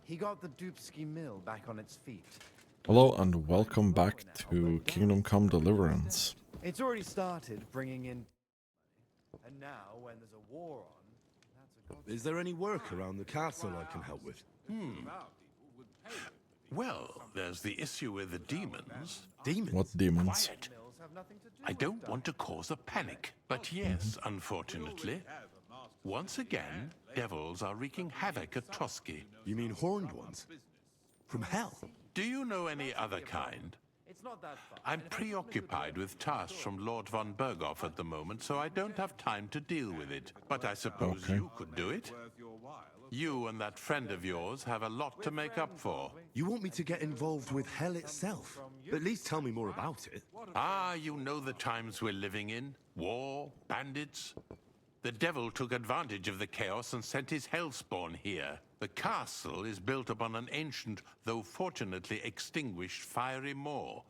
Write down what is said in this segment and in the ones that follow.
He got the Dupsky mill back on its feet. Hello and welcome back to Kingdom Come Deliverance. It's already started bringing in... And now, when there's a war on, that's a godsend. Is there any work around the castle I can help with? Well, there's the issue with the demons. Demons? What demons? Quiet. I don't want to cause a panic, but yes, unfortunately. Once again, devils are wreaking havoc at Trotsky. You mean horned ones? From hell? Do you know any other kind? It's not that far. I'm preoccupied with tasks from Lord von Berghoff at the moment, so I don't have time to deal with it. But I suppose Okay. you could do it. You and that friend of yours have a lot to make up for. You want me to get involved with hell itself? At least tell me more about it. Ah, you know the times we're living in. War, bandits. The devil took advantage of the chaos and sent his hellspawn here. The castle is built upon an ancient, though fortunately extinguished, fiery moor.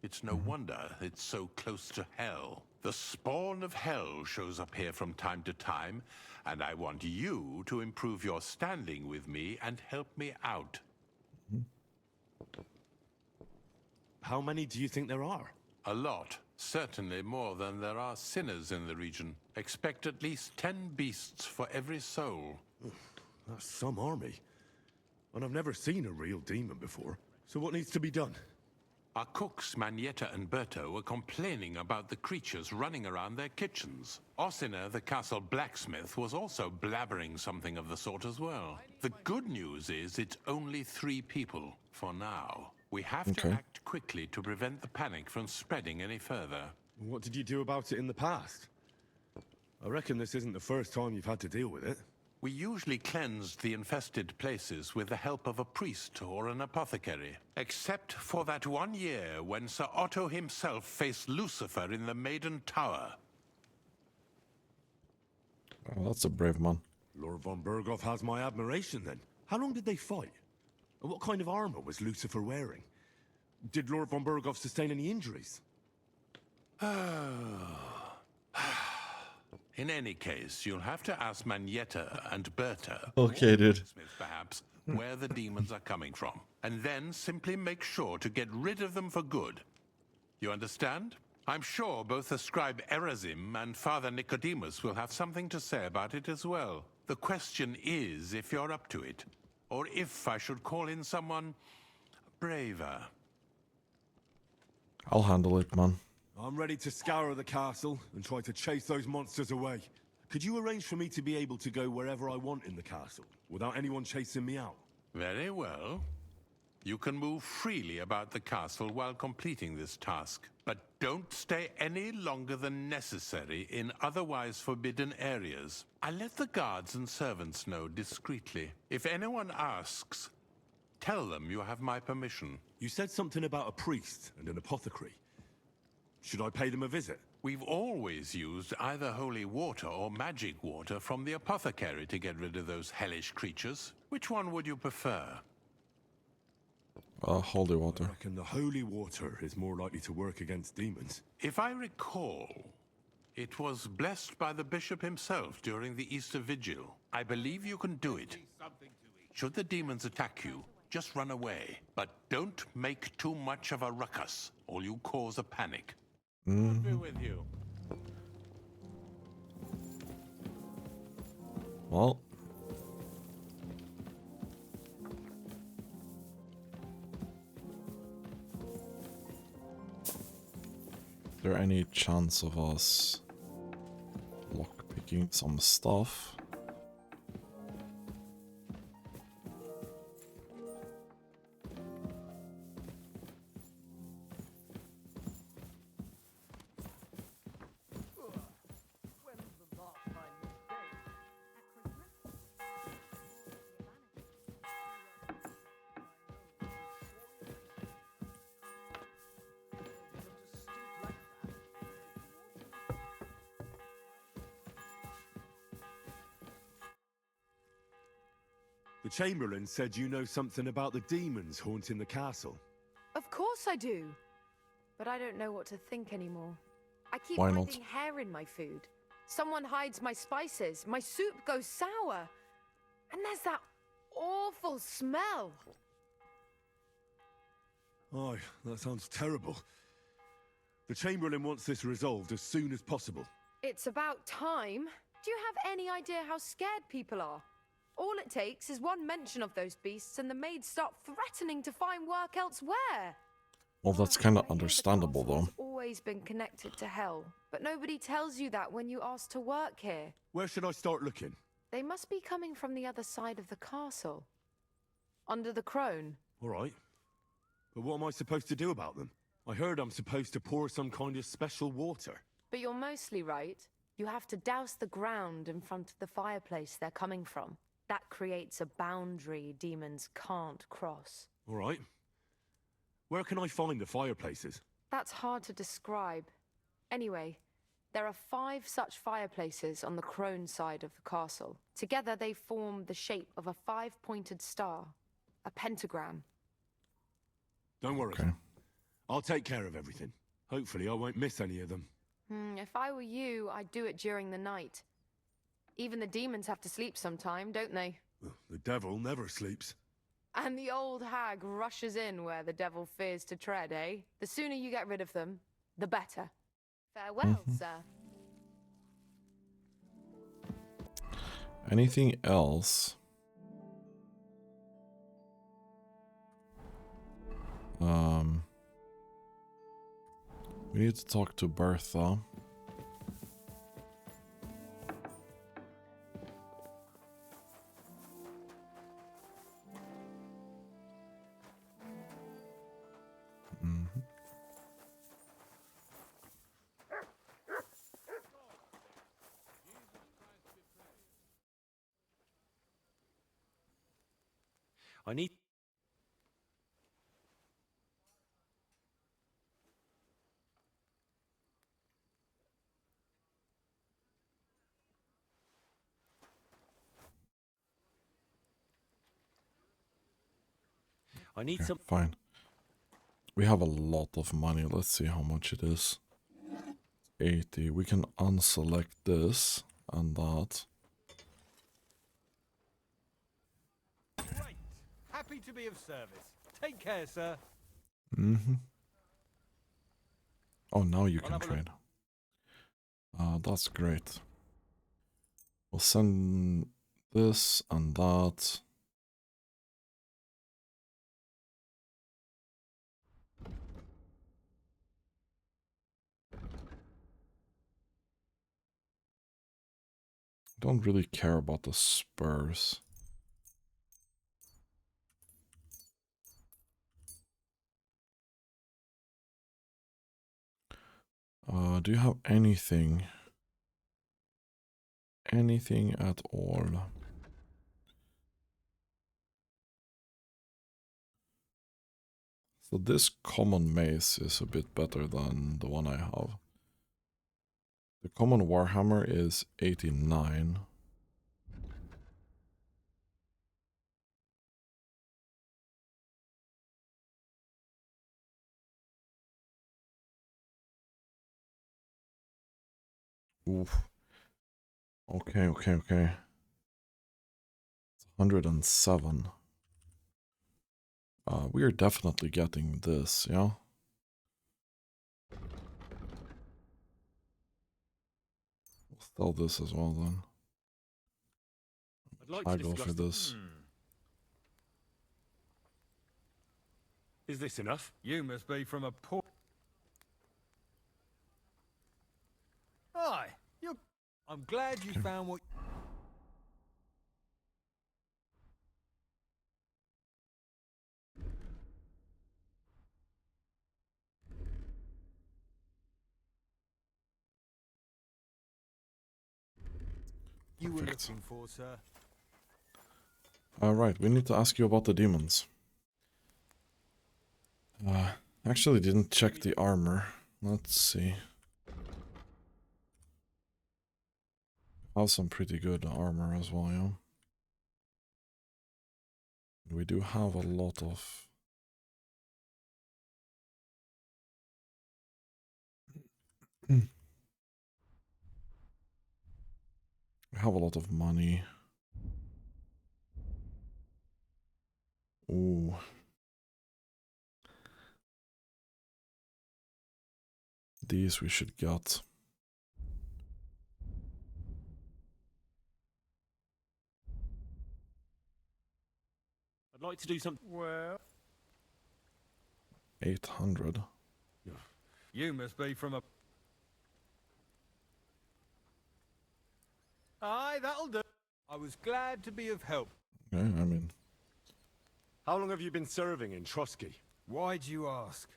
It's no wonder it's so close to hell. The spawn of hell shows up here from time to time, and I want you to improve your standing with me and help me out. How many do you think there are? A lot. Certainly more than there are sinners in the region. Expect at least 10 beasts for every soul. That's some army. And I've never seen a real demon before. So what needs to be done? Our cooks, Manietta and Berto, were complaining about the creatures running around their kitchens. Ossina, the castle blacksmith, was also blabbering something of the sort as well. The good news is it's only 3 people, for now. We have to act quickly to prevent the panic from spreading any further. What did you do about it in the past? I reckon this isn't the first time you've had to deal with it. We usually cleansed the infested places with the help of a priest or an apothecary. Except for that one year when Sir Otto himself faced Lucifer in the Maiden Tower. Oh, that's a brave man. Lord von Berghoff has my admiration then. How long did they fight? And what kind of armor was Lucifer wearing? Did Lord von Berghoff sustain any injuries? In any case, you'll have to ask Manietta and Berta, Okay, dude. Smith perhaps, where the demons are coming from. And then simply make sure to get rid of them for good. You understand? I'm sure both the scribe Erazim and Father Nicodemus will have something to say about it as well. The question is if you're up to it, or if I should call in someone braver. I'll handle it, man. I'm ready to scour the castle and try to chase those monsters away. Could you arrange for me to be able to go wherever I want in the castle, without anyone chasing me out? Very well. You can move freely about the castle while completing this task, but don't stay any longer than necessary in otherwise forbidden areas. I'll let the guards and servants know discreetly. If anyone asks, tell them you have my permission. You said something about a priest and an apothecary. Should I pay them a visit? We've always used either holy water or magic water from the apothecary to get rid of those hellish creatures. Which one would you prefer? Holy water. I reckon the holy water is more likely to work against demons. If I recall, it was blessed by the bishop himself during the Easter Vigil. I believe you can do it. Should the demons attack you, just run away. But don't make too much of a ruckus, or you cause a panic. I'll be with you. Well. Is there any chance of us lockpicking some stuff? The Chamberlain said you know something about the demons haunting the castle. Of course I do. But I don't know what to think anymore. I keep Why not? finding hair in my food. Someone hides my spices. My soup goes sour. And there's that awful foul smell! Oh, that sounds terrible. The Chamberlain wants this resolved as soon as possible. It's about time. Do you have any idea how scared people are? All it takes is one mention of those beasts and the maids start threatening to find work elsewhere. Well, that's kind I of hear understandable, the castle though. has always been connected to hell, but nobody tells you that when you ask to work here. Where should I start looking? They must be coming from the other side of the castle. Under the crone. All right. But what am I supposed to do about them? I heard I'm supposed to pour some kind of special water. But you're mostly right. You have to douse the ground in front of the fireplace they're coming from. That creates a boundary demons can't cross. All right. Where can I find the fireplaces? That's hard to describe. Anyway, there are 5 such fireplaces on the crone side of the castle. Together they form the shape of a 5-pointed star, a pentagram. Don't worry. Okay. I'll take care of everything. Hopefully I won't miss any of them. If I were you, I'd do it during the night. Even the demons have to sleep sometime, don't they? The devil never sleeps. And the old hag rushes in where the devil fears to tread, eh? The sooner you get rid of them, the better. Farewell, sir. Anything else? We need to talk to Bertha. I need... I need Okay, some... fine. We have a lot of money. Let's see how much it is. 80. We can unselect this and that. Great! Happy to be of service. Take care, sir. Oh, now you I'll can have a look. trade. That's great. We'll send this and that. Don't really care about the spurs. Do you have anything? Anything at all? So this common mace is a bit better than the one I have. The common warhammer is 89. Oof. Okay. 107. We are definitely getting this, yeah? We'll sell this as well then. I'd like I to go discuss for the- this. Is this enough? You must be from a poor... Hi, you're... I'm glad you found what... you were Perfect. looking for, sir. Alright, we need to ask you about the demons. Actually didn't check the armor. Let's see. Have some pretty good armor as well, yeah. We do have a lot of... We have a lot of money. Ooh. These we should get. I'd like to do something. Well, 800. you must be from a... Aye, that'll do. I was glad to be of help. Yeah, I mean, How long have you been serving in Trotsky? Why'd you ask?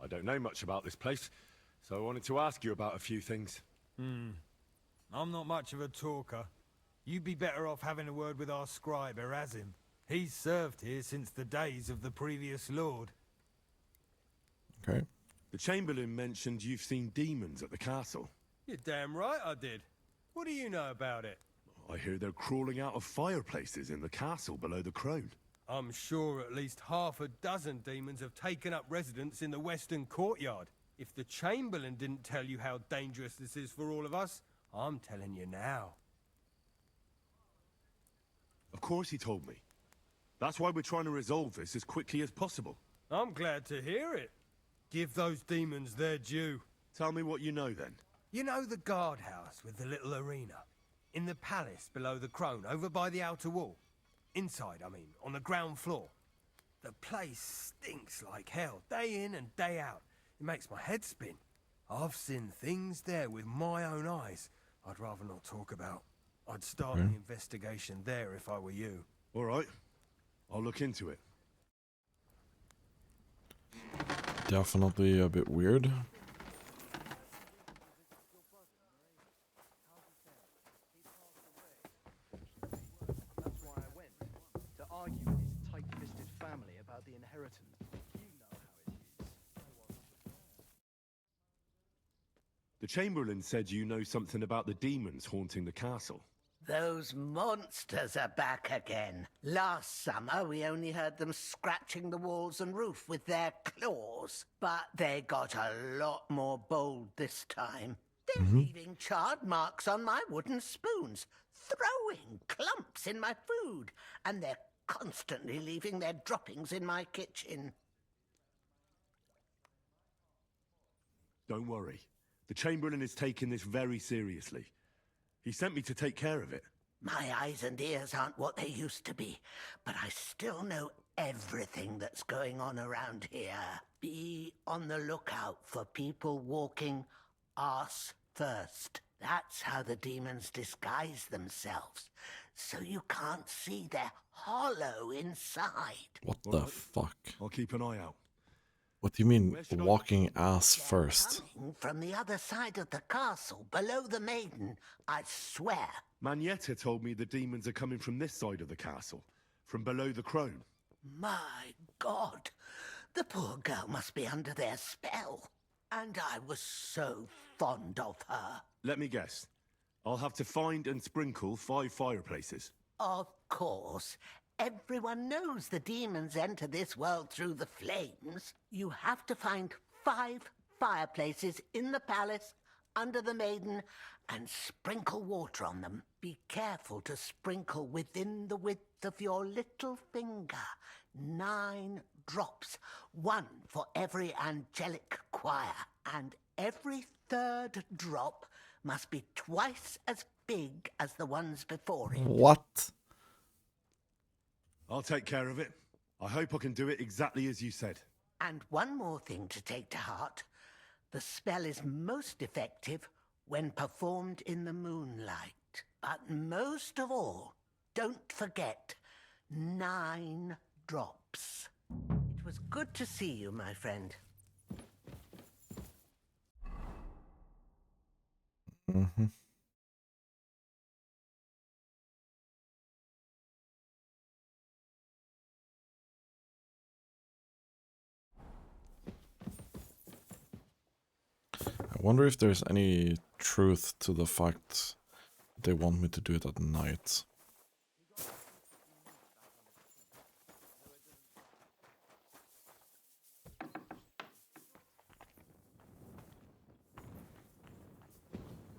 I don't know much about this place, so I wanted to ask you about a few things. I'm not much of a talker. You'd be better off having a word with our scribe, Erasim. He's served here since the days of the previous lord. okay. The Chamberlain mentioned you've seen demons at the castle. You're damn right I did. What do you know about it? I hear they're crawling out of fireplaces in the castle below the Crone. I'm sure at least half a dozen demons have taken up residence in the western courtyard. If the Chamberlain didn't tell you how dangerous this is for all of us, I'm telling you now. Of course he told me. That's why we're trying to resolve this as quickly as possible. I'm glad to hear it. Give those demons their due. Tell me what you know then. You know the guardhouse with the little arena? In the palace below the Crone, over by the outer wall? Inside, I mean, on the ground floor. The place stinks like hell, day in and day out. It makes my head spin. I've seen things there with my own eyes I'd rather not talk about. I'd start an investigation there if I were you. All right. I'll look into it. Definitely a bit weird. That's why I went. To argue with his tight-fisted family about the inheritance. You know how it is. I wasn't prepared. The Chamberlain said you know something about the demons haunting the castle. Those monsters are back again. Last summer, we only heard them scratching the walls and roof with their claws. But they got a lot more bold this time. They're leaving charred marks on my wooden spoons, throwing clumps in my food, and they're constantly leaving their droppings in my kitchen. Don't worry. The Chamberlain is taking this very seriously. He sent me to take care of it. My eyes and ears aren't what they used to be, but I still know everything that's going on around here. Be on the lookout for people walking arse first. That's how the demons disguise themselves, so you can't see their hollow inside. What the fuck? I'll keep an eye out. What do you mean Where should I- walking ass first? Coming from the other side of the castle, below the maiden, I swear. Manietta told me the demons are coming from this side of the castle, from below the Crone. My God, the poor girl must be under their spell. And I was so fond of her. Let me guess. I'll have to find and sprinkle 5 fireplaces. Of course. Everyone knows the demons enter this world through the flames. You have to find 5 fireplaces in the palace, under the maiden, and sprinkle water on them. Be careful to sprinkle within the width of your little finger. 9 drops, 1 for every angelic choir, and every 3rd drop must be twice as big as the ones before it. What? I'll take care of it. I hope I can do it exactly as you said. And one more thing to take to heart. The spell is most effective when performed in the moonlight. But most of all, don't forget 9 drops. It was good to see you, my friend. Mm-hmm. I wonder if there's any truth to the fact they want me to do it at night.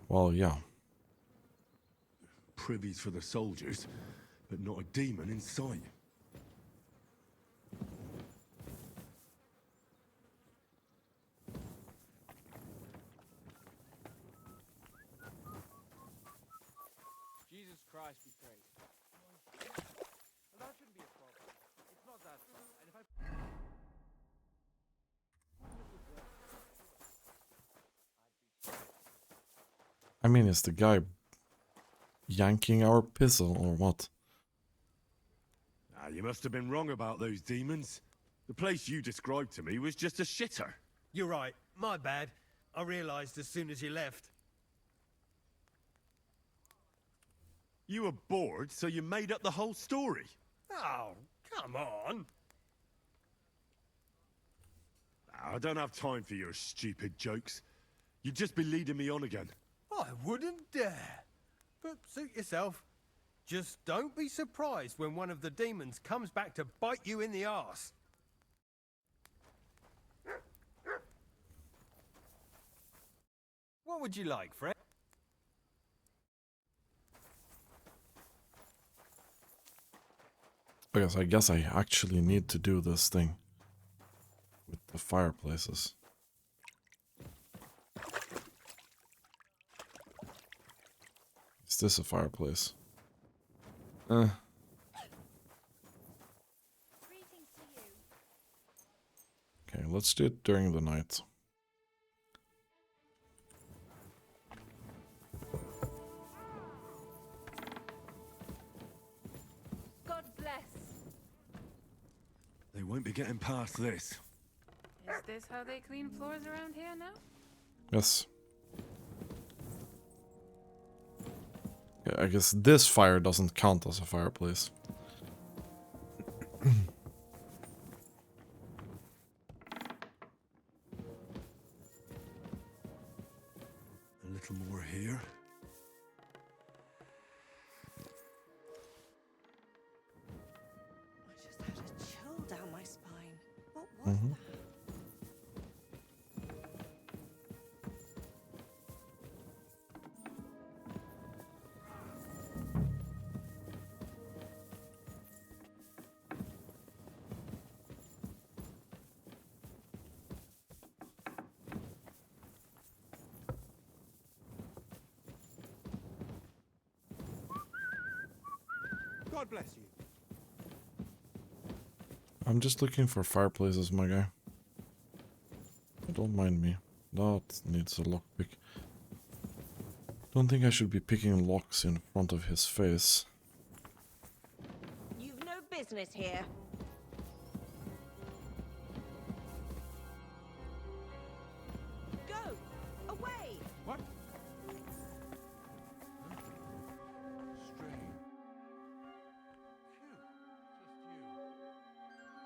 Well, yeah. Privies for the soldiers, but not a demon in sight. I mean, is the guy yanking our pistol or what? Ah, you must have been wrong about those demons. The place you described to me was just a shitter. You're right. My bad. I realized as soon as you left. You were bored, so you made up the whole story. Oh, come on. I don't have time for your stupid jokes. You'd just be leading me on again. I wouldn't dare. But suit yourself. Just don't be surprised when one of the demons comes back to bite you in the arse. What would you like, Fred? I guess I actually need to do this thing with the fireplaces. Is this a fireplace? Greetings to you. Okay, let's do it during the night. God bless. They won't be getting past this. Is this how they clean floors around here now? Yes. Yeah, I guess this fire doesn't count as a fireplace. A little more here. I just had a chill down my spine. What was that? God bless you. I'm just looking for fireplaces, my guy. Don't mind me. That needs a lockpick. Don't think I should be picking locks in front of his face. You've no business here. Go! Away! What? Strange.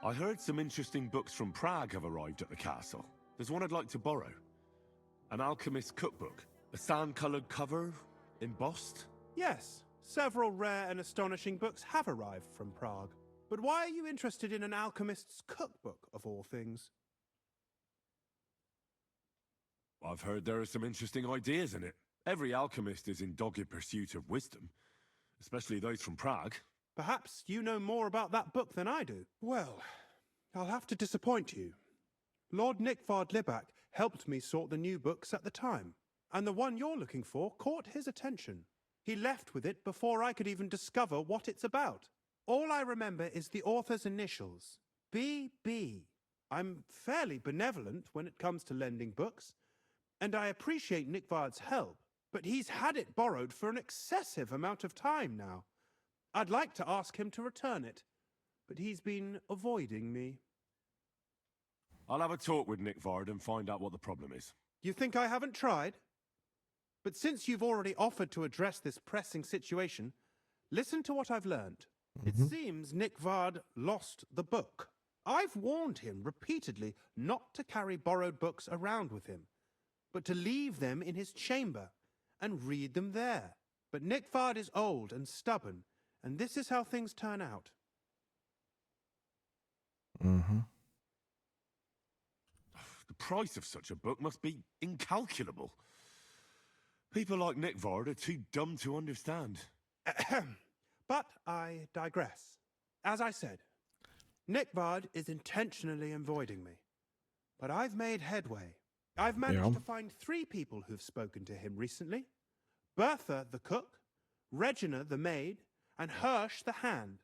I heard some interesting books from Prague have arrived at the castle. There's one I'd like to borrow. An alchemist's cookbook. A sand-colored cover, embossed. Yes, several rare and astonishing books have arrived from Prague. But why are you interested in an alchemist's cookbook, of all things? I've heard there are some interesting ideas in it. Every alchemist is in dogged pursuit of wisdom, especially those from Prague. Perhaps you know more about that book than I do. Well, I'll have to disappoint you. Lord Nickvard Libak helped me sort the new books at the time, and the one you're looking for caught his attention. He left with it before I could even discover what it's about. All I remember is the author's initials, B.B. I'm fairly benevolent when it comes to lending books, and I appreciate Nickvard's help, but he's had it borrowed for an excessive amount of time now. I'd like to ask him to return it, but he's been avoiding me. I'll have a talk with Nickvard and find out what the problem is. You think I haven't tried? But since you've already offered to address this pressing situation, listen to what I've learned. It seems Nickvard lost the book. I've warned him repeatedly not to carry borrowed books around with him, but to leave them in his chamber and read them there. But Nickvard is old and stubborn, and this is how things turn out. The price of such a book must be incalculable. People like Nickvard are too dumb to understand. But I digress. As I said, Nickvard is intentionally avoiding me. But I've made headway. I've managed to find 3 people who've spoken to him recently. Bertha the cook, Regina the maid, and Hirsch the hand.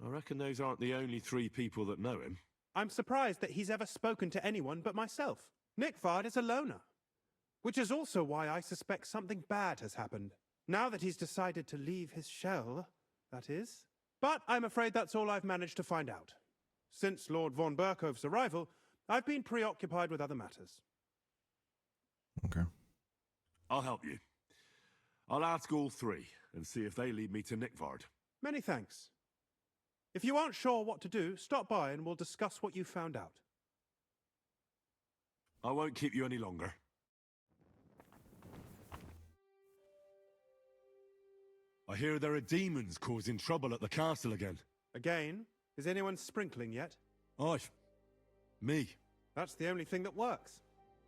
I reckon those aren't the only 3 people that know him. I'm surprised that he's ever spoken to anyone but myself. Nickvard is a loner. Which is also why I suspect something bad has happened. Now that he's decided to leave his shell, that is. But I'm afraid that's all I've managed to find out. Since Lord von Berkove's arrival, I've been preoccupied with other matters. Okay. I'll help you. I'll ask all three and see if they lead me to Nickvard. Many thanks. If you aren't sure what to do, stop by and we'll discuss what you found out. I won't keep you any longer. I hear there are demons causing trouble at the castle again. Again? Is anyone sprinkling yet? Me. That's the only thing that works.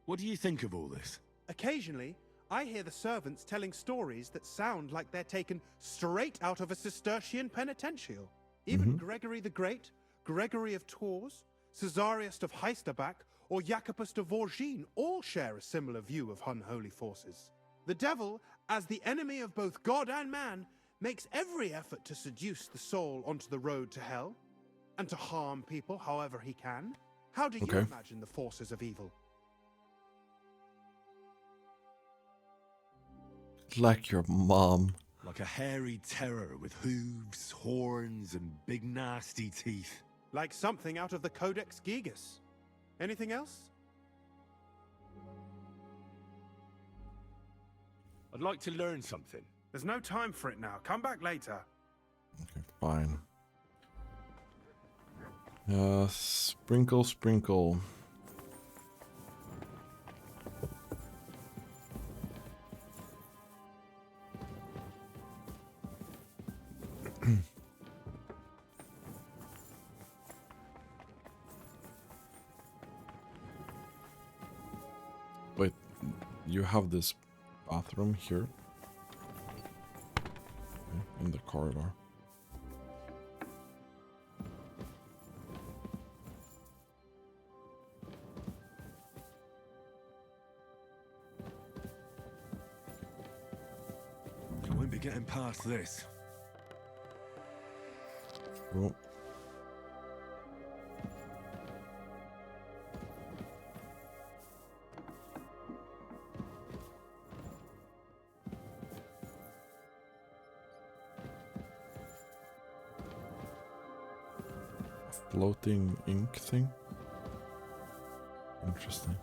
What do you think of all this? Occasionally, I hear the servants telling stories that sound like they're taken straight out of a Cistercian penitential. Even Gregory the Great, Gregory of Tours, Caesarius of Heisterbach, or Jacobus de Vorgine all share a similar view of unholy forces. The devil, as the enemy of both God and man, makes every effort to seduce the soul onto the road to hell, and to harm people however he can. How do you imagine the forces of evil? Like your mom. Like a hairy terror with hooves, horns, and big nasty teeth. Like something out of the Codex Gigas. Anything else? I'd like to learn something. There's no time for it now. Come back later. Okay, fine. Sprinkle, sprinkle. Wait, you have this bathroom here? Okay, in the corridor. I won't be getting past this. Oh. Floating ink thing. Interesting.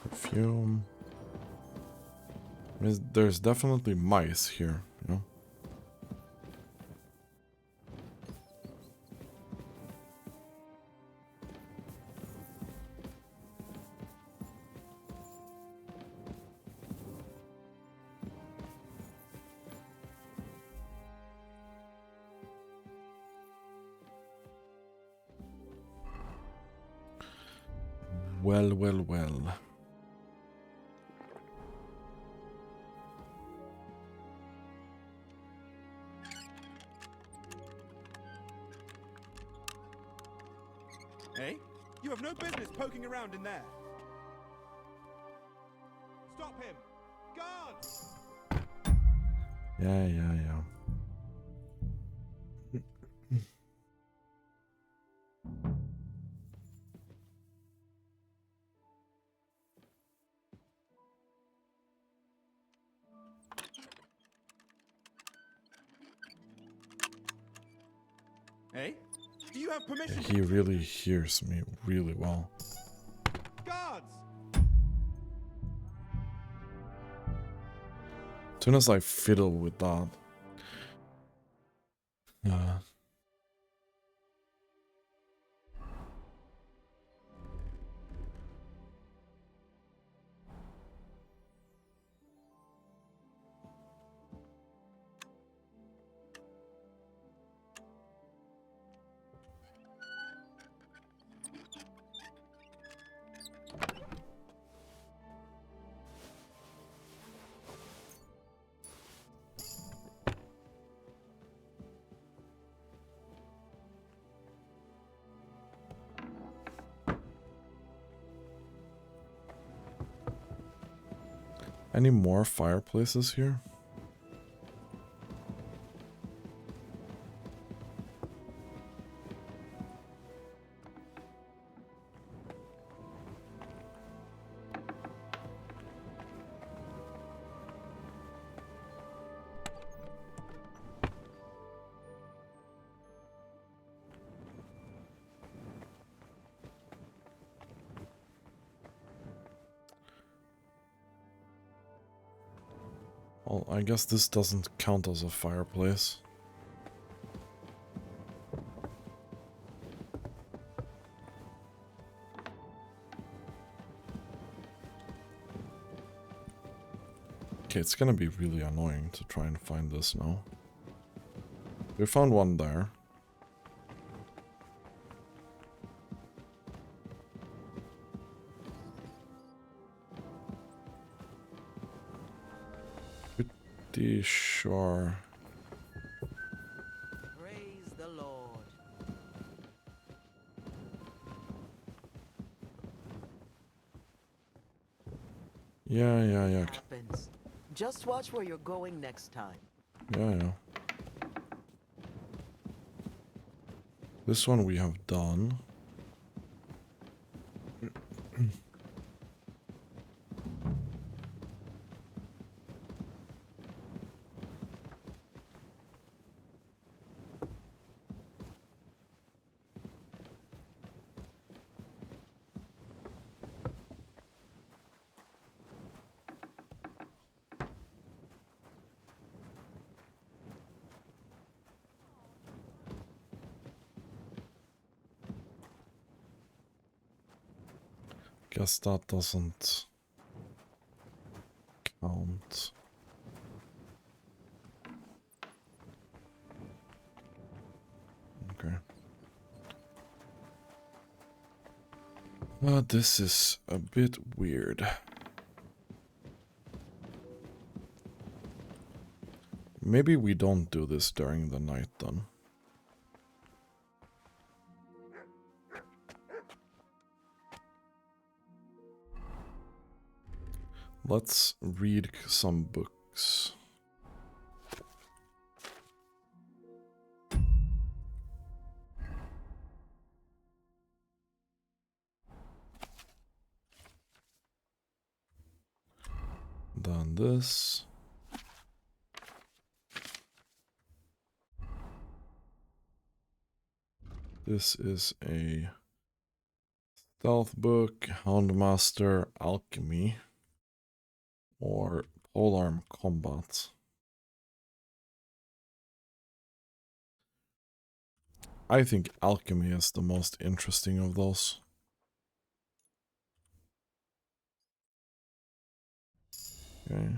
Perfume. There's definitely mice here, you know. Well, well, well. Hey? You have no business poking around in there. Stop him! Guards! Yeah. Hey? Do you have permission? He really hears me really well. Guards! As soon as I fiddle with that, Any more fireplaces here? Well, I guess this doesn't count as a fireplace. Okay, it's gonna be really annoying to try and find this now. We found one there. Pretty sure. Praise the Lord. Yeah. Happens. Just watch where you're going next time. Yeah. This one we have done. Guess that doesn't count. Okay. This is a bit weird. Maybe we don't do this during the night then. Let's read some books. Then this. This is a stealth book, Houndmaster, Alchemy, or Polearm Combat. I think Alchemy is the most interesting of those. Okay.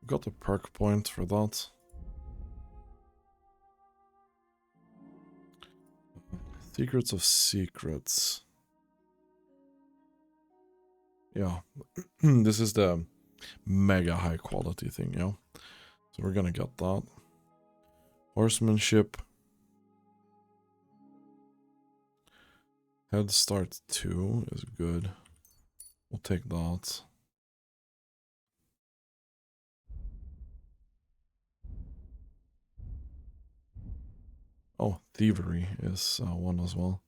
Got a perk point for that. Secrets of Secrets. Yeah. This is the mega high quality thing, yeah. So we're gonna get that. Horsemanship. Head Start 2 is good. We'll take that. Oh, Thievery is one as well.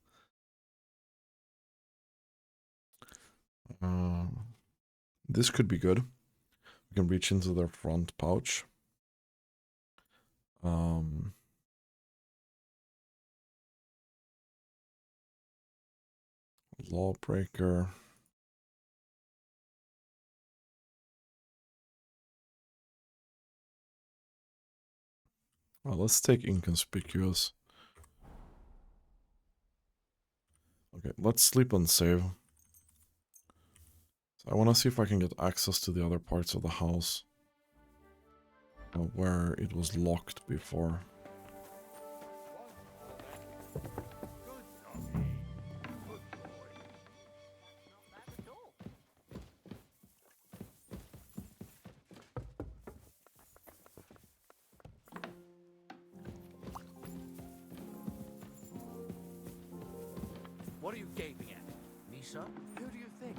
This could be good. We can reach into their front pouch. Lawbreaker. Well, let's take Inconspicuous. Okay, let's sleep and save. So I want to see if I can get access to the other parts of the house where it was locked before. What are you gaping at? Me, sir? Who do you think?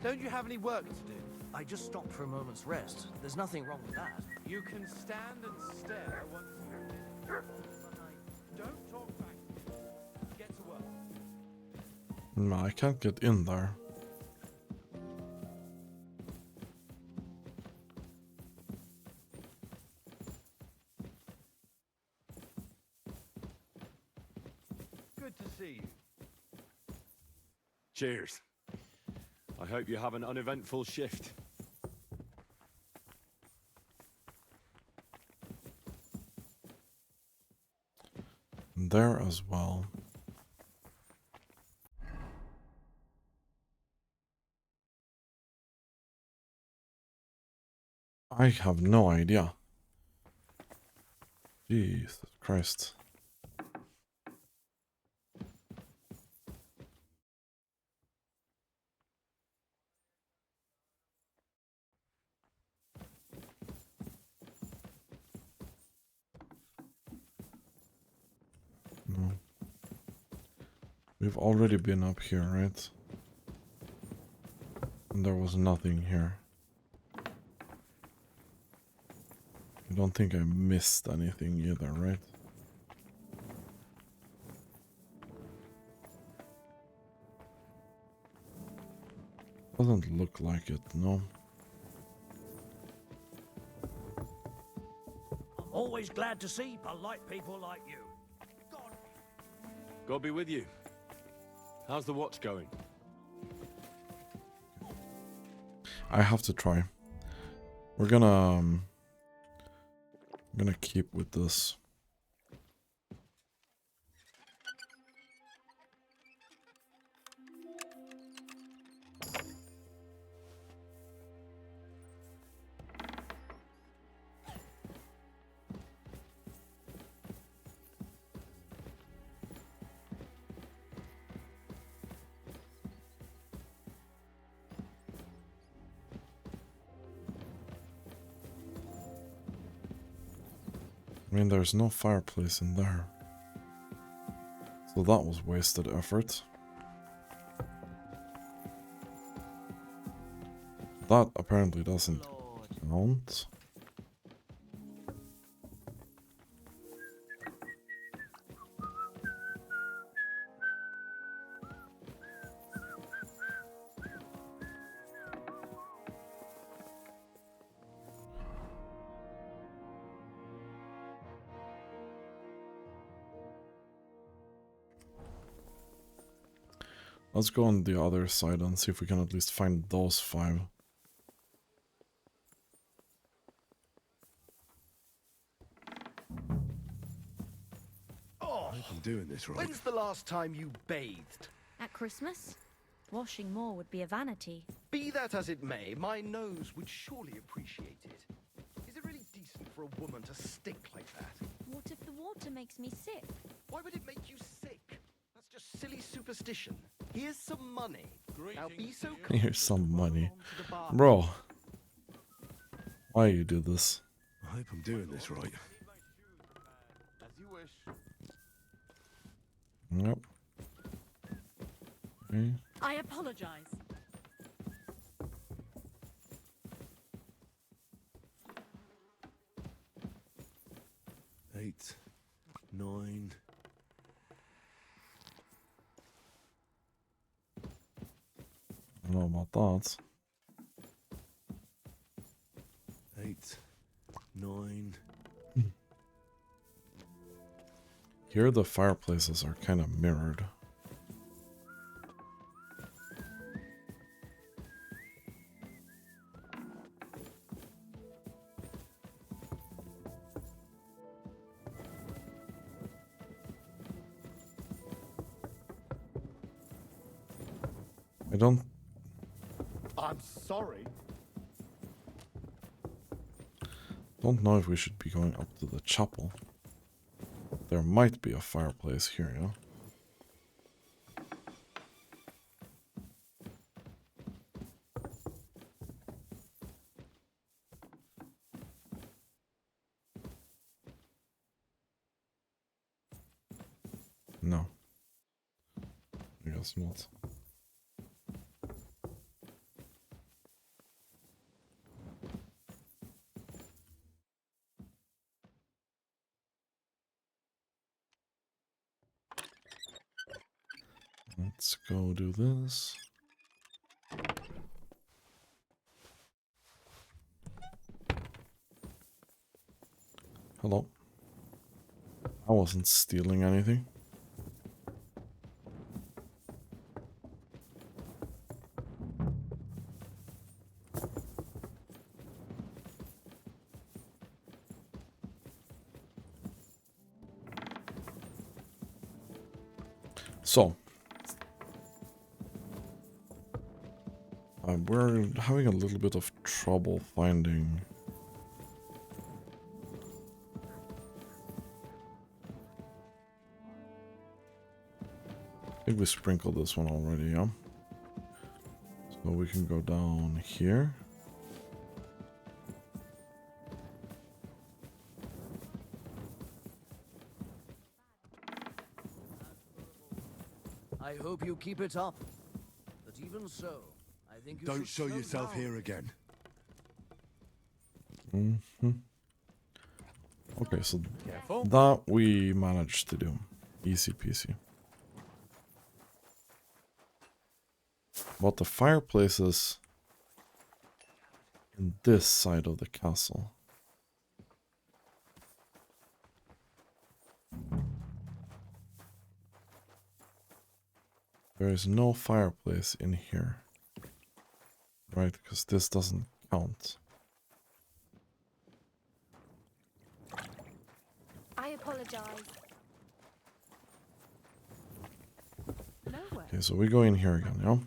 Don't you have any work to do? I just stopped for a moment's rest. There's nothing wrong with that. You can stand and stare once you're in. Don't talk back. Get to work. No, I can't get in there. Good to see you. Cheers. I hope you have an uneventful shift. There as well. I have no idea. Jesus Christ. No. We've already been up here, right? And there was nothing here. I don't think I missed anything either, right? Doesn't look like it, no. I'm always glad to see polite people like you. God be with you. How's the watch going? I have to try. We're gonna keep with this. I mean, there's no fireplace in there. So that was wasted effort. That apparently doesn't count. Let's go on the other side and see if we can at least find those 5. Oh, I'm doing this right. when's the last time you bathed? At Christmas? Washing more would be a vanity. Be that as it may, my nose would surely appreciate it. Is it really decent for a woman to stink like that? What if the water makes me sick? Why would it make you sick? That's just silly superstition. Here's some money. Now be so kind. Here's some money. Bro. Why you do this? I hope I'm doing this right. As you wish. Yep. Okay. I apologize. Eight, 9. I don't know about that. 8, 9. Here the fireplaces are kind of mirrored. I I'm sorry. don't know if we should be going up to the chapel. There might be a fireplace here, yeah? No. I guess not. Let's go do this. Hello. I wasn't stealing anything. So, we're having a little bit of trouble finding I think we sprinkled this one already, yeah? So we can go down here. I hope you keep it up. But even so, I think you Don't should show slow yourself down. here again. Okay, so Careful. that we managed to do. Easy peasy. But the fireplaces in this side of the castle. There is no fireplace in here. Right, because this doesn't count. I apologize. Okay, so we go in here again, yeah?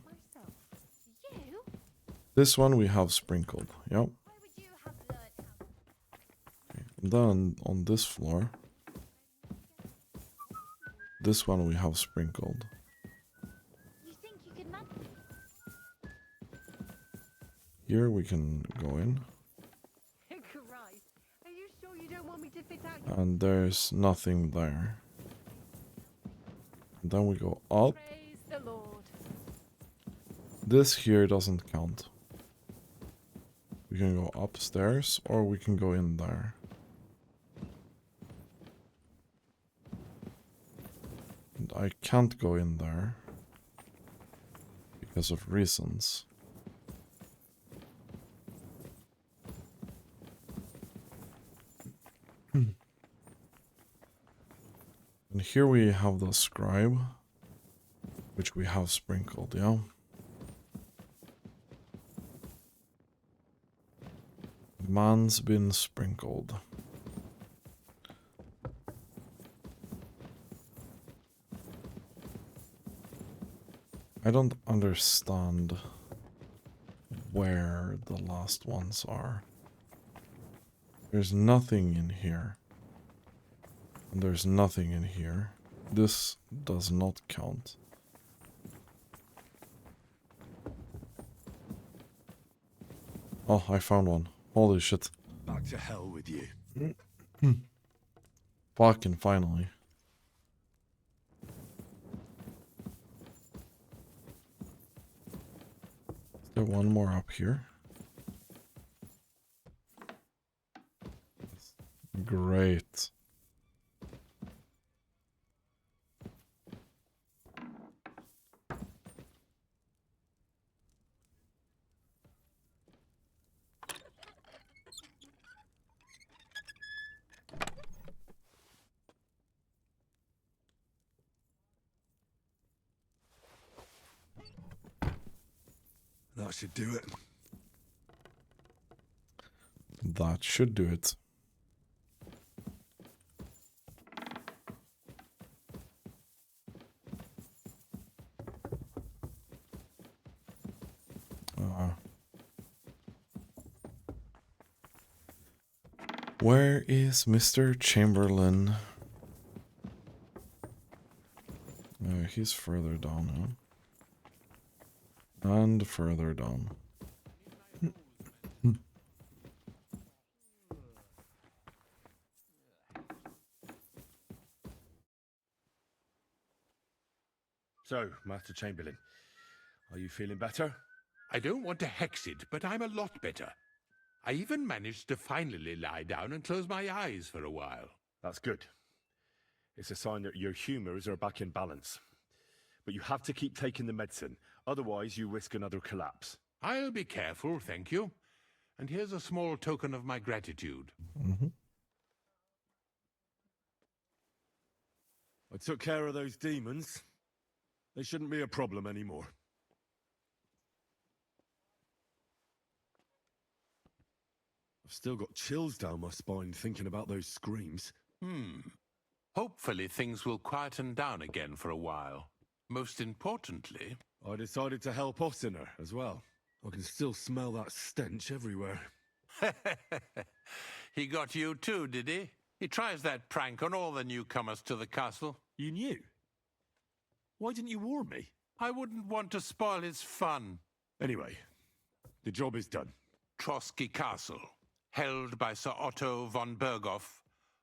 This one we have sprinkled, yeah? Okay, and then on this floor, this one we have sprinkled. You think you could manage? Here we can go in. Christ, are you sure you don't want me to fit out? And there's nothing there. And then we go up. Praise the Lord. This here doesn't count. We can go upstairs or we can go in there. And I can't go in there because of reasons. And here we have the scribe, which we have sprinkled, yeah? Man's been sprinkled. I don't understand where the last ones are. There's nothing in here. And there's nothing in here. This does not count. Oh, I found one. Holy shit. Back to hell with you. Fucking finally. Is there one more up here? Great. That should do it. That should do it. Where is Mr. Chamberlain? He's further down now. And further down. So, Master Chamberlain, are you feeling better? I don't want to hex it, but I'm a lot better. I even managed to finally lie down and close my eyes for a while. That's good. It's a sign that your humors are back in balance. but you have to keep taking the medicine. Otherwise, you risk another collapse. I'll be careful, thank you. And here's a small token of my gratitude. I took care of those demons. They shouldn't be a problem anymore. I've still got chills down my spine thinking about those screams. Hopefully things will quieten down again for a while. Most importantly... I decided to help Ossiner as well. I can still smell that stench everywhere. He got you too, did he? He tries that prank on all the newcomers to the castle. You knew? Why didn't you warn me? I wouldn't want to spoil his fun. Anyway, the job is done. Trotsky Castle, held by Sir Otto von Berghoff,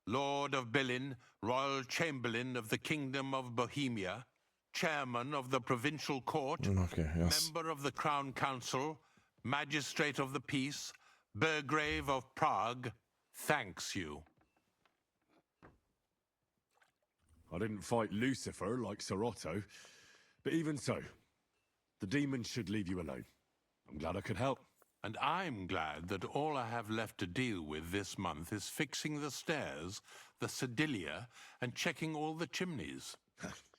Lord of Billin, Royal Chamberlain of the Kingdom of Bohemia, Chairman of the Provincial Court, Member of the Crown Council, Magistrate of the Peace, Burgrave of Prague, thanks you. I didn't fight Lucifer like Sir Otto, but even so, the demons should leave you alone. I'm glad I could help. And I'm glad that all I have left to deal with this month is fixing the stairs, the sedilia, and checking all the chimneys.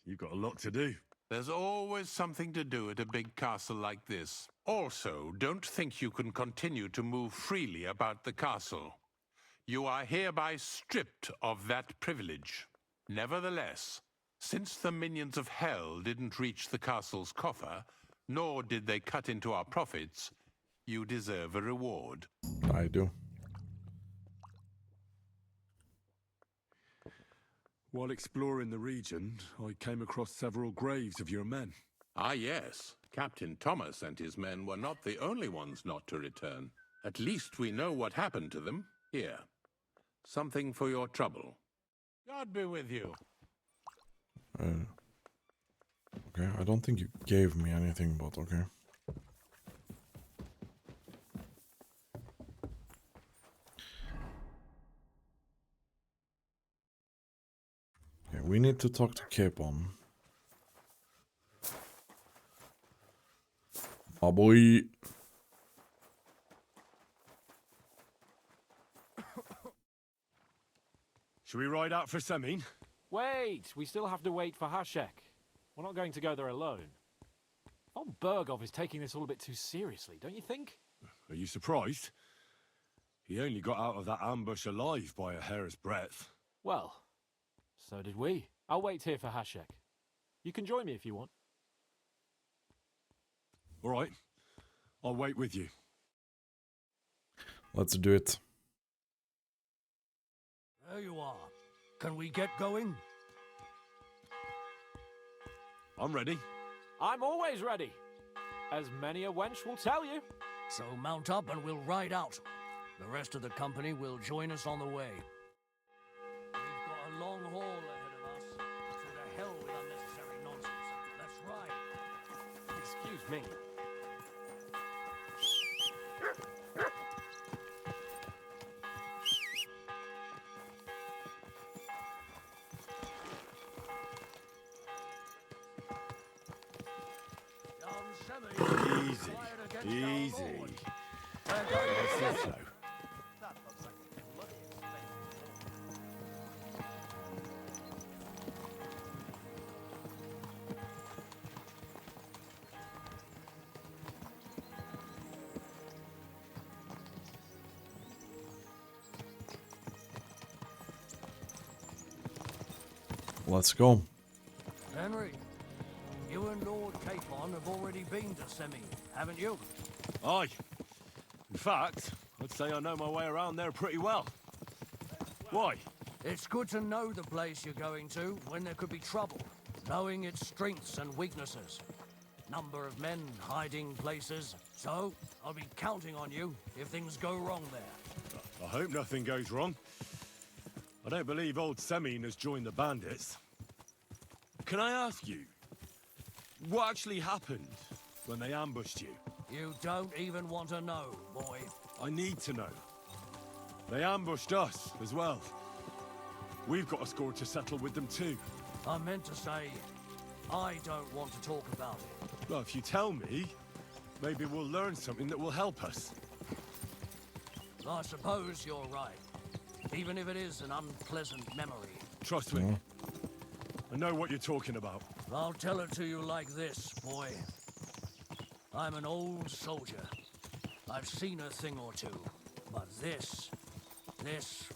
You've got a lot to do. There's always something to do at a big castle like this. Also, don't think you can continue to move freely about the castle. You are hereby stripped of that privilege. Nevertheless, since the minions of hell didn't reach the castle's coffer, nor did they cut into our profits, you deserve a reward. I do. While exploring the region, I came across several graves of your men. Ah, yes. Captain Thomas and his men were not the only ones not to return. At least we know what happened to them. Here. Something for your trouble. God be with you. Okay, I don't think you gave me anything, but okay. Okay, we need to talk to Capon. Oh boy. Should we ride out for Semin? Wait, we still have to wait for Hashek. We're not going to go there alone. Von Berghoff is taking this all a bit too seriously, don't you think? Are you surprised? He only got out of that ambush alive by a hair's breadth. Well, so did we. I'll wait here for Hashek. You can join me if you want. All right. I'll wait with you. Let's do it. There you are. Can we get going? I'm ready. I'm always ready. As many a wench will tell you. So mount up and we'll ride out. The rest of the company will join us on the way. We've got a long haul ahead of us. So to hell with unnecessary nonsense. Let's ride. Excuse me. Easy. So. Let's go. Henry, you and Lord Capon have already been to Semi, haven't you? Aye. In fact, I'd say I know my way around there pretty well. Why? It's good to know the place you're going to when there could be trouble, knowing its strengths and weaknesses. Number of men, hiding places. So, I'll be counting on you if things go wrong there. I hope nothing goes wrong. I don't believe old Semin has joined the bandits. Can I ask you, what actually happened when they ambushed you? You don't even want to know, boy. I need to know. They ambushed us as well. We've got a score to settle with them too. I meant to say, I don't want to talk about it. Well, if you tell me, maybe we'll learn something that will help us. I suppose you're right. Even if it is an unpleasant memory. Trust me. I know what you're talking about. I'll tell it to you like this, boy. I'm an old soldier. I've seen a thing or two. But this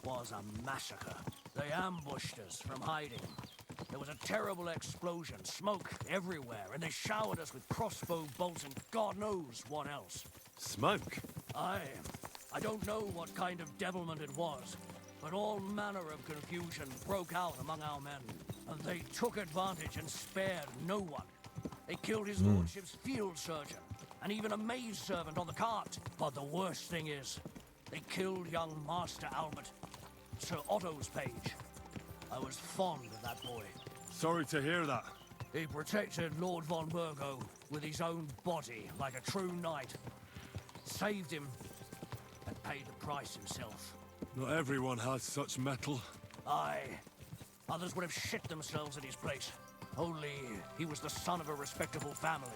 was a massacre. They ambushed us from hiding. There was a terrible explosion, smoke everywhere, and they showered us with crossbow bolts and God knows what else. Smoke? I don't know what kind of devilment it was, but all manner of confusion broke out among our men, and they took advantage and spared no one. They killed his lordship's field surgeon, and even a maid servant on the cart. But the worst thing is, they killed young Master Albert, Sir Otto's page. I was fond of that boy. Sorry to hear that. He protected Lord von Burgo with his own body like a true knight. Saved him and paid the price himself. Not everyone has such mettle. Aye. Others would have shit themselves at his place. Only he was the son of a respectable family.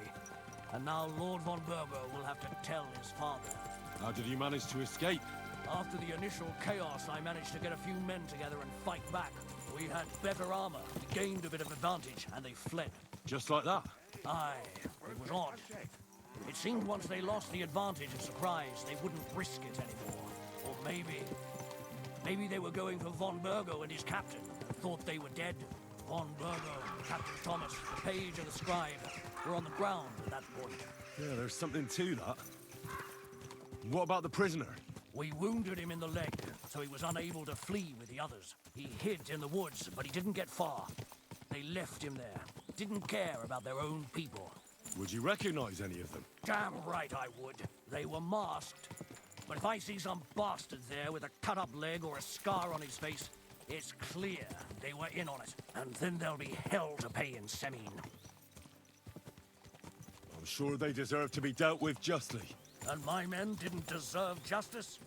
And now Lord von Burgo will have to tell his father. How did you manage to escape? After the initial chaos, I managed to get a few men together and fight back. We had better armor, gained a bit of advantage, and they fled. Just like that? Aye, it was odd. It seemed once they lost the advantage of surprise, they wouldn't risk it anymore. Or maybe they were going for von Burgo and his captain, and thought they were dead. Von Burgo, Captain Thomas, the page, and the scribe were on the ground at that point. Yeah, there's something to that. What about the prisoner? We wounded him in the leg, so he was unable to flee with the others. He hid in the woods, but he didn't get far. They left him there. Didn't care about their own people. Would you recognize any of them? Damn right I would. They were masked. But if I see some bastard there with a cut-up leg or a scar on his face, it's clear they were in on it. And then there'll be hell to pay in Semine. I'm sure they deserve to be dealt with justly. And my men didn't deserve justice?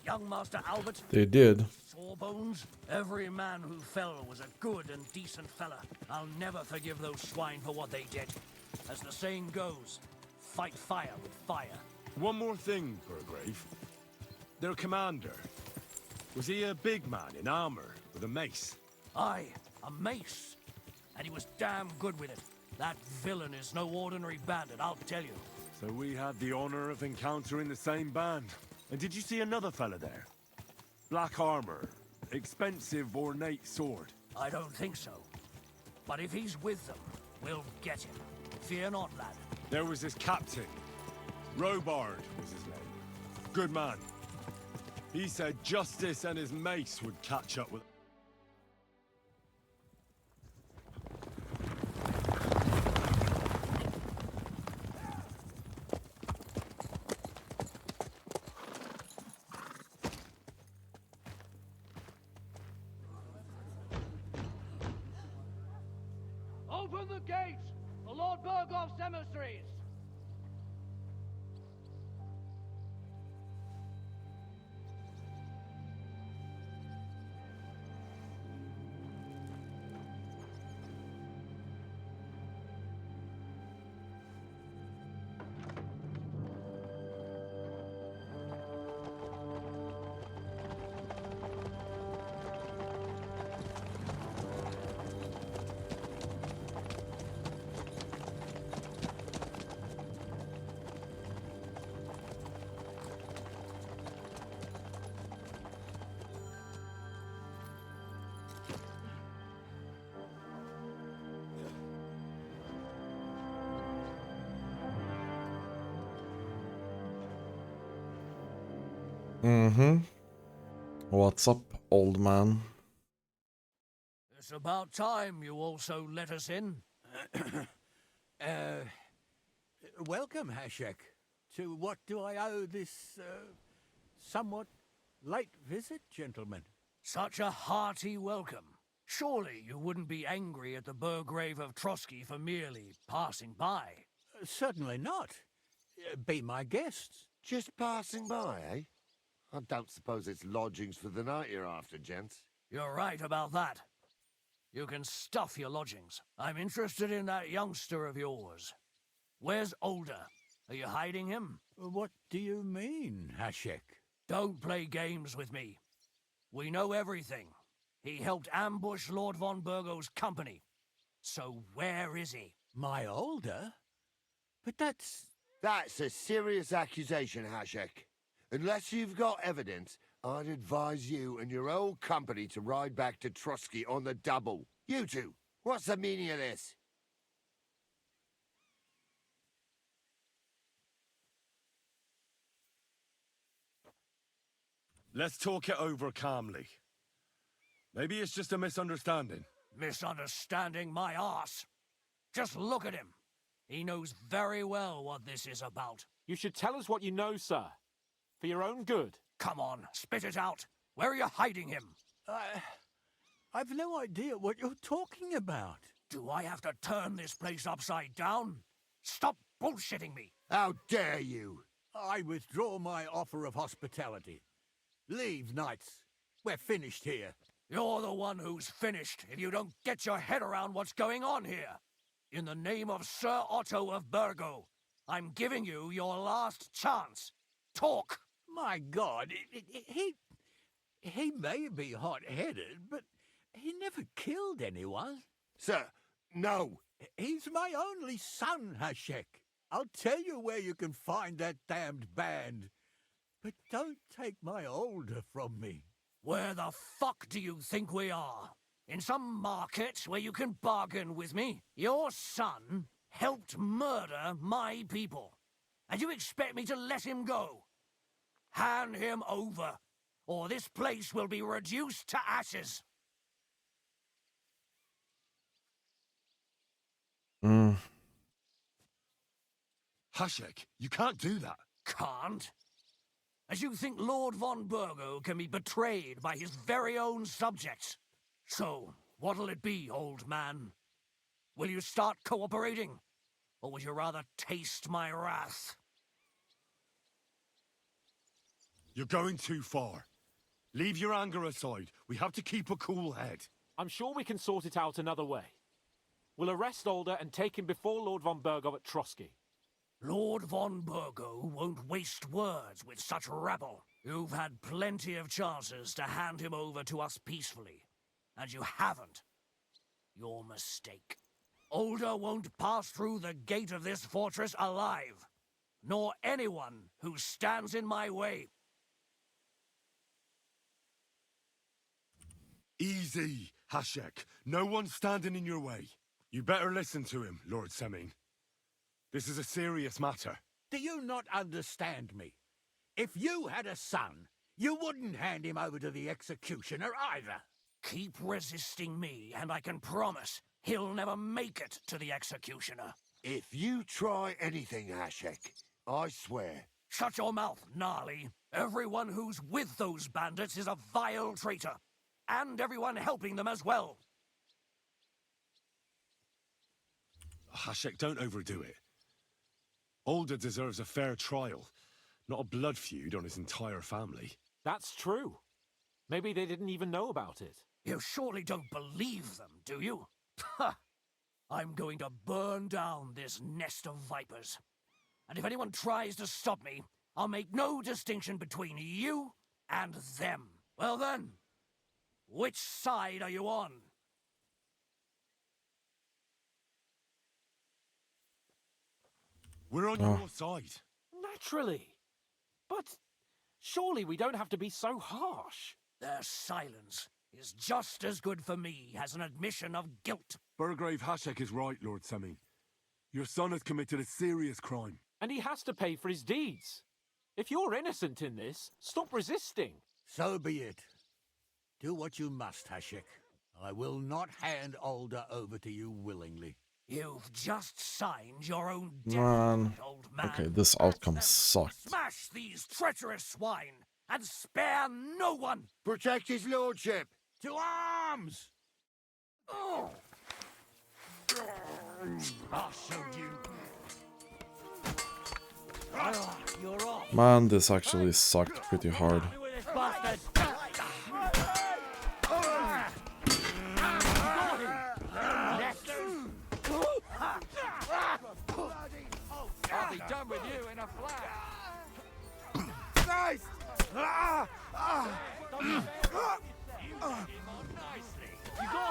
Young Master Albert? They did. Sawbones? Every man who fell was a good and decent fella. I'll never forgive those swine for what they did. As the saying goes, fight fire with fire. One more thing, Burgrave. Their commander. Was he a big man in armor with a mace? Aye, a mace. And he was damn good with it. That villain is no ordinary bandit, I'll tell you. So we had the honor of encountering the same band. And did you see another fella there? Black armor, expensive ornate sword. I don't think so. But if he's with them, we'll get him. Fear not, lad. There was this captain. Robard was his name. Good man. He said justice and his mace would catch up with... Open the gates! The Lord Burgoff's emissaries! What's up, old man? It's about time you also let us in. Welcome, Hashek. To what do I owe this, somewhat late visit, gentlemen? Such a hearty welcome. Surely you wouldn't be angry at the Burgrave of Trotsky for merely passing by. Certainly not. Be my guests. Just passing by, eh? I don't suppose it's lodgings for the night you're after, gents. You're right about that. You can stuff your lodgings. I'm interested in that youngster of yours. Where's Older? Are you hiding him? What do you mean, Hashek? Don't play games with me. We know everything. He helped ambush Lord von Burgo's company. So where is he? My Older? But that's... That's a serious accusation, Hashek. Unless you've got evidence, I'd advise you and your old company to ride back to Trotsky on the double. You two, what's the meaning of this? Let's talk it over calmly. Maybe it's just a misunderstanding. Misunderstanding my arse. Just look at him. He knows very well what this is about. You should tell us what you know, sir. For your own good. Come on, spit it out. Where are you hiding him? I've no idea what you're talking about. Do I have to turn this place upside down? Stop bullshitting me. How dare you? I withdraw my offer of hospitality. Leave, knights. We're finished here. You're the one who's finished if you don't get your head around what's going on here. In the name of Sir Otto of Burgo, I'm giving you your last chance. Talk! My God, he may be hot-headed, but he never killed anyone. Sir, no. He's my only son, Hashek. I'll tell you where you can find that damned band. But don't take my Older from me. Where the fuck do you think we are? In some market where you can bargain with me? Your son helped murder my people. And you expect me to let him go? Hand him over, or this place will be reduced to ashes. Hashek, you can't do that. Can't? As you think Lord von Burgo can be betrayed by his very own subjects. So, what'll it be, old man? Will you start cooperating? Or would you rather taste my wrath? You're going too far. Leave your anger aside. We have to keep a cool head. I'm sure we can sort it out another way. We'll arrest Older and take him before Lord von Burgo at Trotsky. Lord von Burgo won't waste words with such rabble. You've had plenty of chances to hand him over to us peacefully, and you haven't. Your mistake. Older won't pass through the gate of this fortress alive, nor anyone who stands in my way. Easy, Hashek. No one's standing in your way. You better listen to him, Lord Semin. This is a serious matter. Do you not understand me? If you had a son, you wouldn't hand him over to the executioner either. Keep resisting me, and I can promise he'll never make it to the executioner. If you try anything, Hashek, I swear. Shut your mouth, Gnarly. Everyone who's with those bandits is a vile traitor. And everyone helping them as well. Hashek, don't overdo it. Older deserves a fair trial, not a blood feud on his entire family. That's true. Maybe they didn't even know about it. You surely don't believe them, do you? Ha! I'm going to burn down this nest of vipers. And if anyone tries to stop me, I'll make no distinction between you and them. Well then, which side are you on? We're on your side. Naturally. But surely we don't have to be so harsh. Their silence is just as good for me as an admission of guilt. Burgrave Hashek is right, Lord Semin. Your son has committed a serious crime. And he has to pay for his deeds. If you're innocent in this, stop resisting. So be it. Do what you must, Hashek. I will not hand Older over to you willingly. You've just signed your own death, old man. Okay, this outcome sucked. Smash these treacherous swine and spare no one. Protect his lordship. To arms! Oh. I'll show you. You're off. Man, this actually sucked pretty hard. a flag. Christ!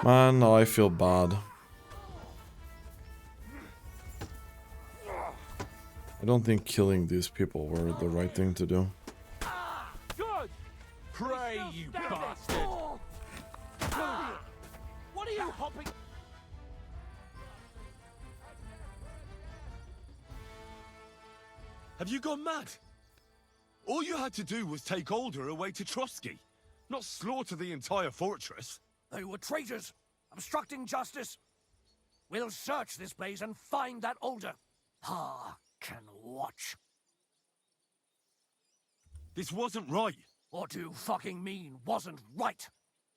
Man, now I feel bad. I don't think killing these people were the right thing to do. Good. Pray, you bastard. What are you hopping? Have you gone mad? All you had to do was take Alder away to Trotsky, not slaughter the entire fortress. They were traitors, obstructing justice. We'll search this place and find that Alder. Ah, can watch. This wasn't right. What do you fucking mean, wasn't right?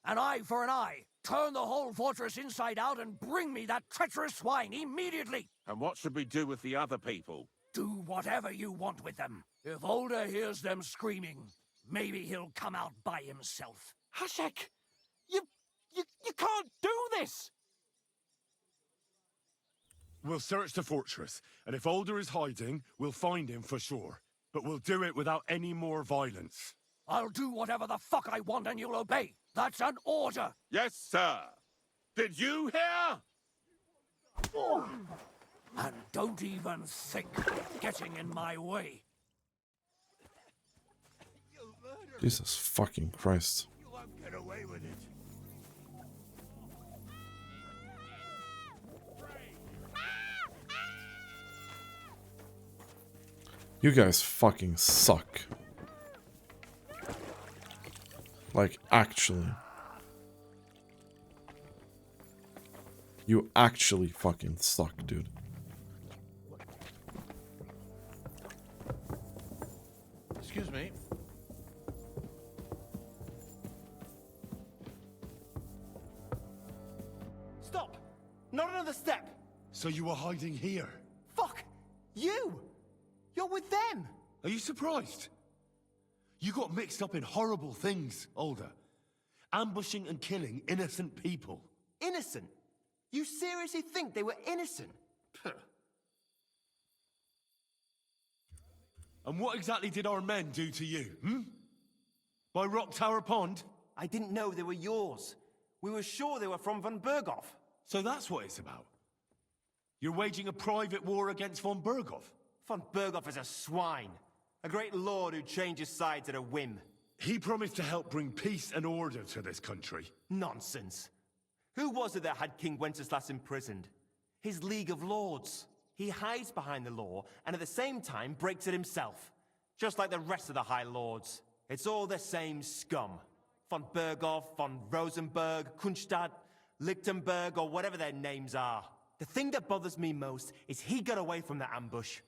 An eye for an eye. Turn the whole fortress inside out and bring me that treacherous swine immediately. And what should we do with the other people? Do whatever you want with them. If Alder hears them screaming, maybe he'll come out by himself. Hashek! You can't do this! We'll search the fortress, and if Alder is hiding, we'll find him for sure. But we'll do it without any more violence. I'll do whatever the fuck I want and you'll obey. That's an order. Yes, sir. Did you hear? And don't even think of getting in my way. Jesus fucking Christ. You won't get away with it. You guys fucking suck. Like, actually. You actually fucking suck, dude. Excuse me. Stop! Not another step! So you were hiding here? Fuck! You! You're with them! Are you surprised? You got mixed up in horrible things, Alder. Ambushing and killing innocent people. Innocent? You seriously think they were innocent? Puh. And what exactly did our men do to you, By Rock Tower Pond? I didn't know they were yours. We were sure they were from von Berghoff. So that's what it's about. You're waging a private war against von Berghoff. Von Berghoff is a swine. A great lord who changes sides at a whim. He promised to help bring peace and order to this country. Nonsense. Who was it that had King Wenceslas imprisoned? His League of Lords. He hides behind the law, and at the same time breaks it himself. Just like the rest of the High Lords. It's all the same scum. Von Berghoff, von Rosenberg, Kunstadt, Lichtenberg, or whatever their names are. The thing that bothers me most is he got away from the ambush.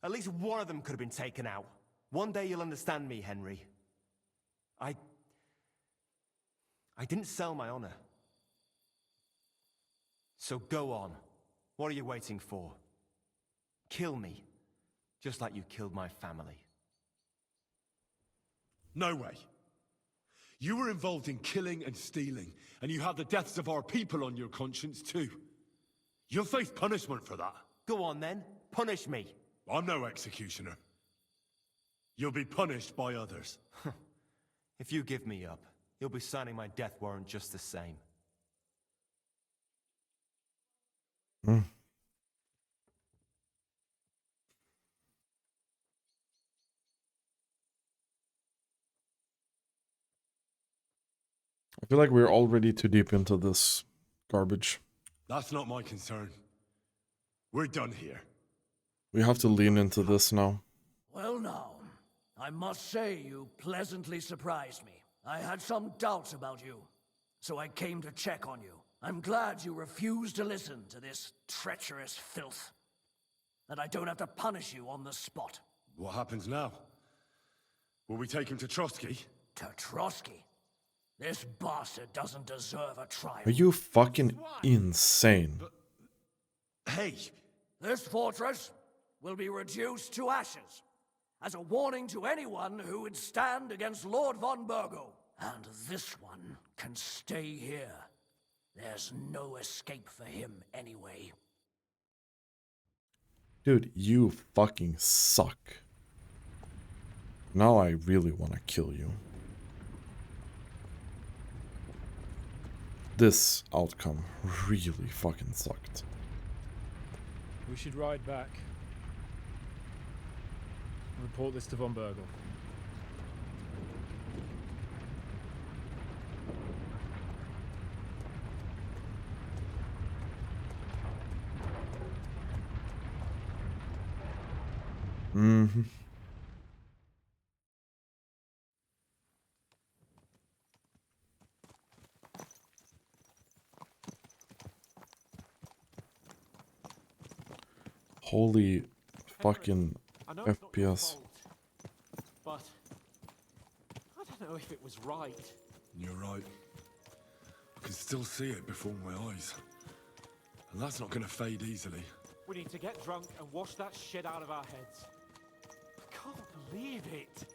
At least one of them could have been taken out. One day you'll understand me, Henry. I didn't sell my honor. So go on. What are you waiting for? Kill me, just like you killed my family. No way. You were involved in killing and stealing, and you have the deaths of our people on your conscience too. You'll face punishment for that. Go on then, punish me. I'm no executioner. You'll be punished by others. If you give me up, you'll be signing my death warrant just the same. I feel like we're already too deep into this garbage. That's not my concern. We're done here. We have to lean into this now. Well now, I must say you pleasantly surprised me. I had some doubts about you, so I came to check on you. I'm glad you refused to listen to this treacherous filth. That I don't have to punish you on the spot. What happens now? Will we take him to Trotsky? To Trotsky? This bastard doesn't deserve a trial. Are you fucking insane? Hey! This fortress will be reduced to ashes, as a warning to anyone who would stand against Lord von Bergo. And this one can stay here. There's no escape for him anyway. Dude, you fucking suck. Now I really want to kill you. This outcome really fucking sucked. We should ride back. Report this to von Bergel. Mm-hmm. Holy fucking FPS. But I don't know if it was right. You're right. I can still see it before my eyes. And that's not gonna fade easily. We need to get drunk and wash that shit out of our heads. I can't believe it.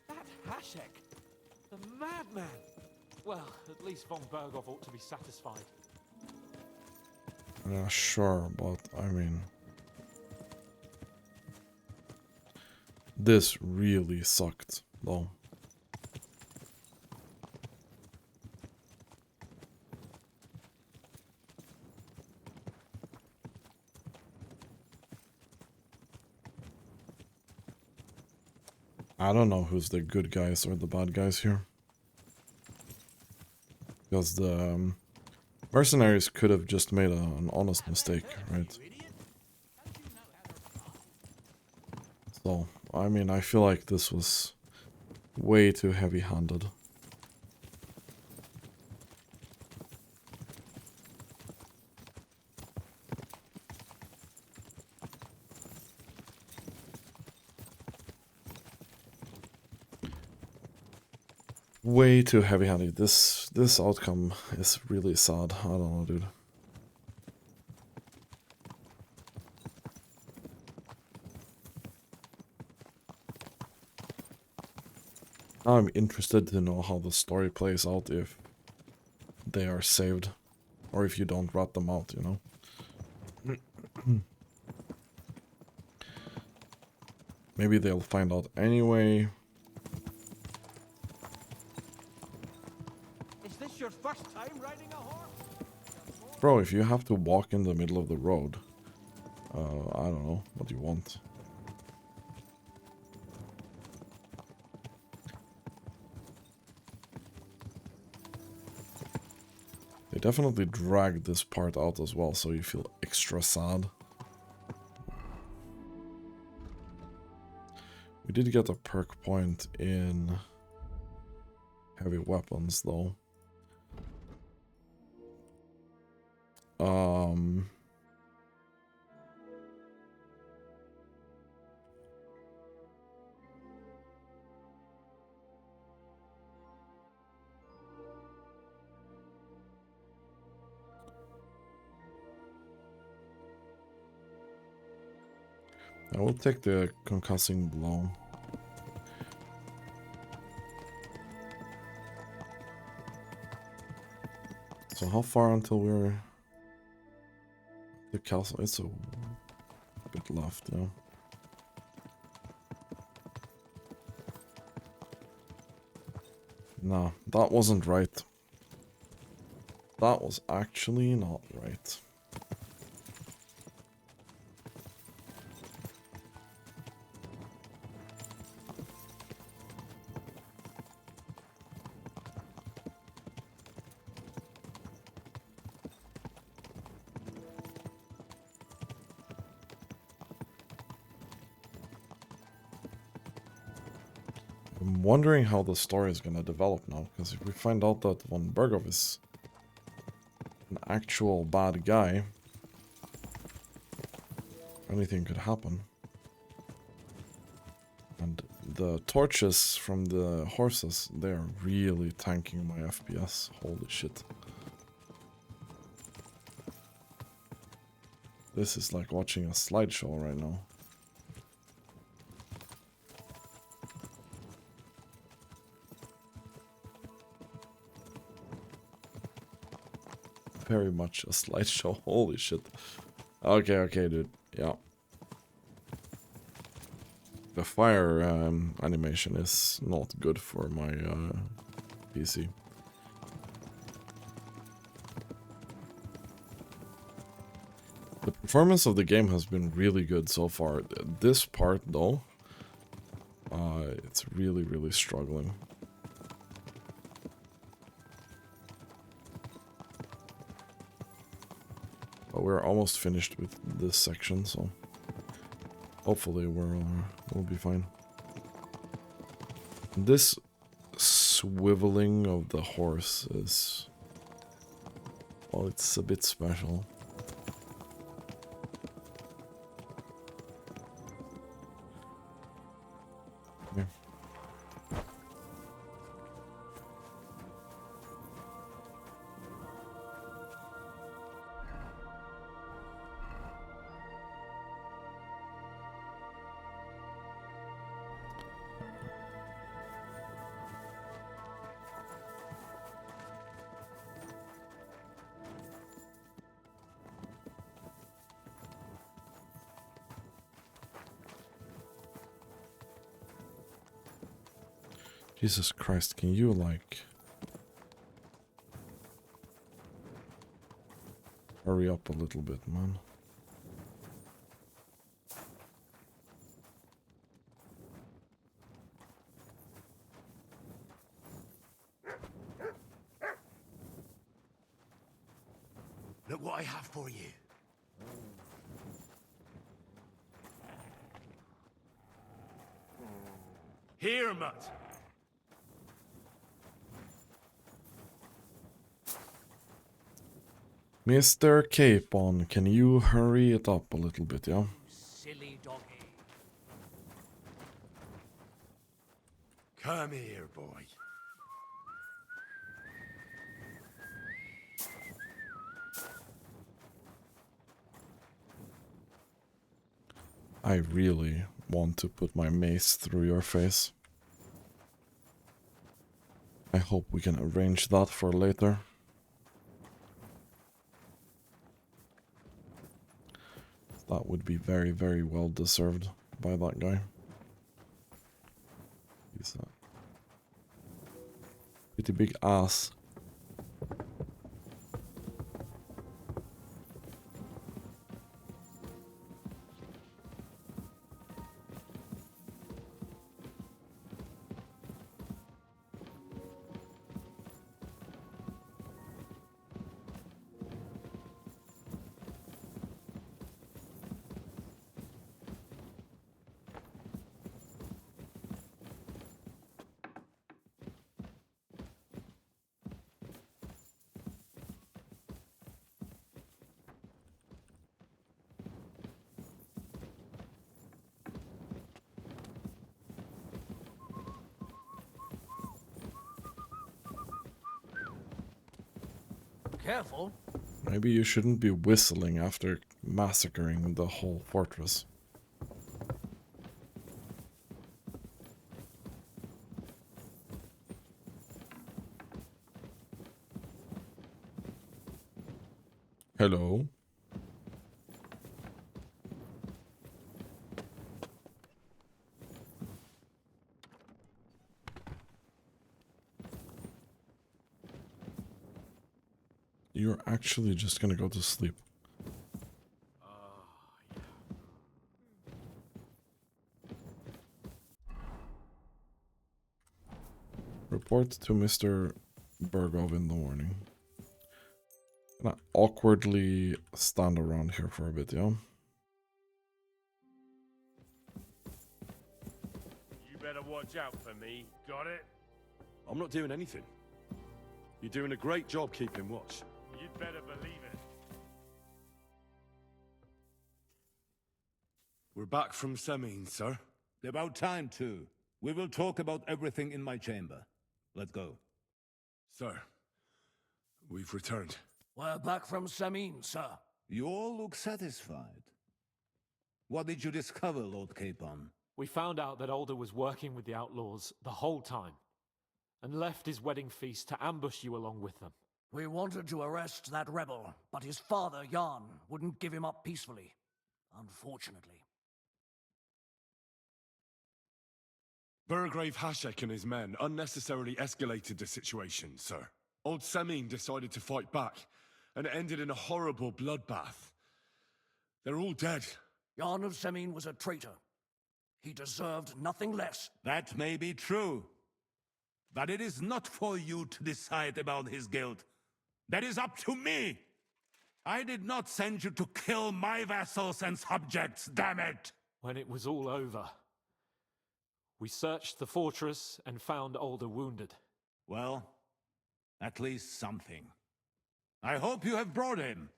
That Hashek, the madman. Well, at least von Berghoff ought to be satisfied. Yeah, sure, but I mean... This really sucked, though. I don't know who's the good guys or the bad guys here. Because the mercenaries could have just made an honest mistake, right? So, I mean, I feel like this was way too heavy-handed. Way too heavy-handed. This outcome is really sad. I don't know, dude. Now I'm interested to know how the story plays out if they are saved. Or if you don't rat them out, you know? Maybe they'll find out anyway. Is this your first time riding a horse? Bro, if you have to walk in the middle of the road, I don't know what you want. They definitely dragged this part out as well, so you feel extra sad. We did get a perk point in heavy weapons, though. I will take the concussing blow. So how far until we're the castle? It's a bit left, yeah. No, that wasn't right. That was actually not right. I'm wondering how the story is gonna develop now, because if we find out that von Berghoff is an actual bad guy, anything could happen. And the torches from the horses, they are really tanking my FPS. Holy shit. This is like watching a slideshow right now. Very much a slideshow. Holy shit. Okay, dude. Yeah. The fire animation is not good for my PC. The performance of the game has been really good so far. This part, though, it's really, really struggling. But we're almost finished with this section, so hopefully we'll be fine. This swiveling of the horse is, well, it's a bit special. Yeah. Jesus Christ, can you, like, hurry up a little bit, man? Look what I have for you. Here, Mutt. Mr. Capon, can you hurry it up a little bit, yeah? Silly doggy. Come here, boy. I really want to put my mace through your face. I hope we can arrange that for later. That would be very, very well deserved by that guy. He's a pretty big ass. Careful. Maybe you shouldn't be whistling after massacring the whole fortress. Hello? You're actually just gonna go to sleep. Report to Mr. Bergov in the morning. Gonna awkwardly stand around here for a bit, yeah? You better watch out for me. Got it? I'm not doing anything. You're doing a great job keeping watch. You'd better believe it. We're back from Semin, sir. About time, too. We will talk about everything in my chamber. Let's go. Sir, we've returned. We're back from Semin, sir. You all look satisfied. What did you discover, Lord Capon? We found out that Alder was working with the outlaws the whole time, and left his wedding feast to ambush you along with them. We wanted to arrest that rebel, but his father, Jan, wouldn't give him up peacefully. Unfortunately. Burgrave Hashek and his men unnecessarily escalated the situation, sir. Old Semin decided to fight back, and it ended in a horrible bloodbath. They're all dead. Jan of Semin was a traitor. He deserved nothing less. That may be true. But it is not for you to decide about his guilt. That is up to me! I did not send you to kill my vassals and subjects, damn it! When it was all over, we searched the fortress and found Alder wounded. Well, at least something. I hope you have brought him.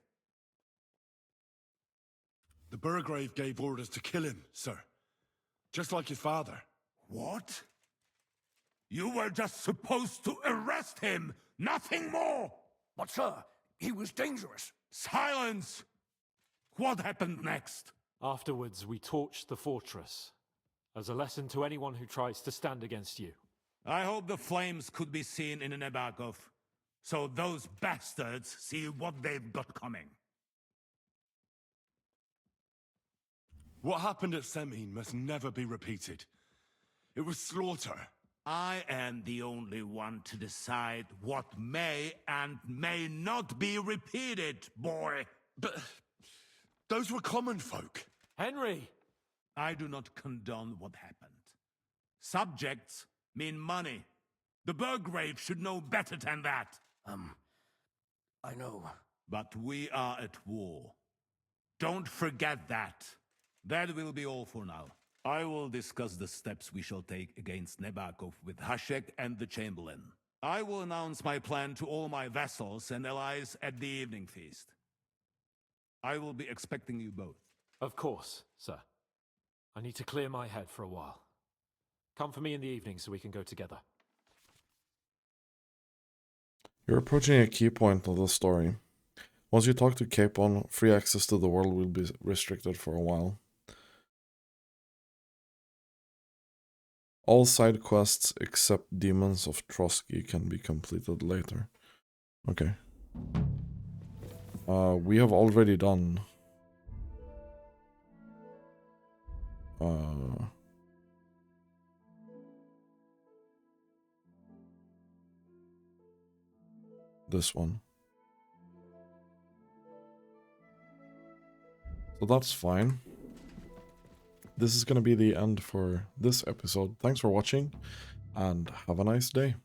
The Burgrave gave orders to kill him, sir. Just like his father. What? You were just supposed to arrest him, nothing more! But sir, he was dangerous. Silence! What happened next? Afterwards, we torched the fortress, as a lesson to anyone who tries to stand against you. I hope the flames could be seen in Nebakov, so those bastards see what they've got coming. What happened at Semin must never be repeated. It was slaughter. I am the only one to decide what may and may not be repeated, boy. But those were common folk. Henry! I do not condone what happened. Subjects mean money. The Burgrave should know better than that. I know. But we are at war. Don't forget that. That will be all for now. I will discuss the steps we shall take against Nebakov with Hashek and the Chamberlain. I will announce my plan to all my vassals and allies at the evening feast. I will be expecting you both. Of course, sir. I need to clear my head for a while. Come for me in the evening so we can go together. You're approaching a key point of the story. Once you talk to Capon, free access to the world will be restricted for a while. All side quests except Demons of Trotsky can be completed later. Okay. We have already done... this one. So that's fine. This is going to be the end for this episode. Thanks for watching, and have a nice day.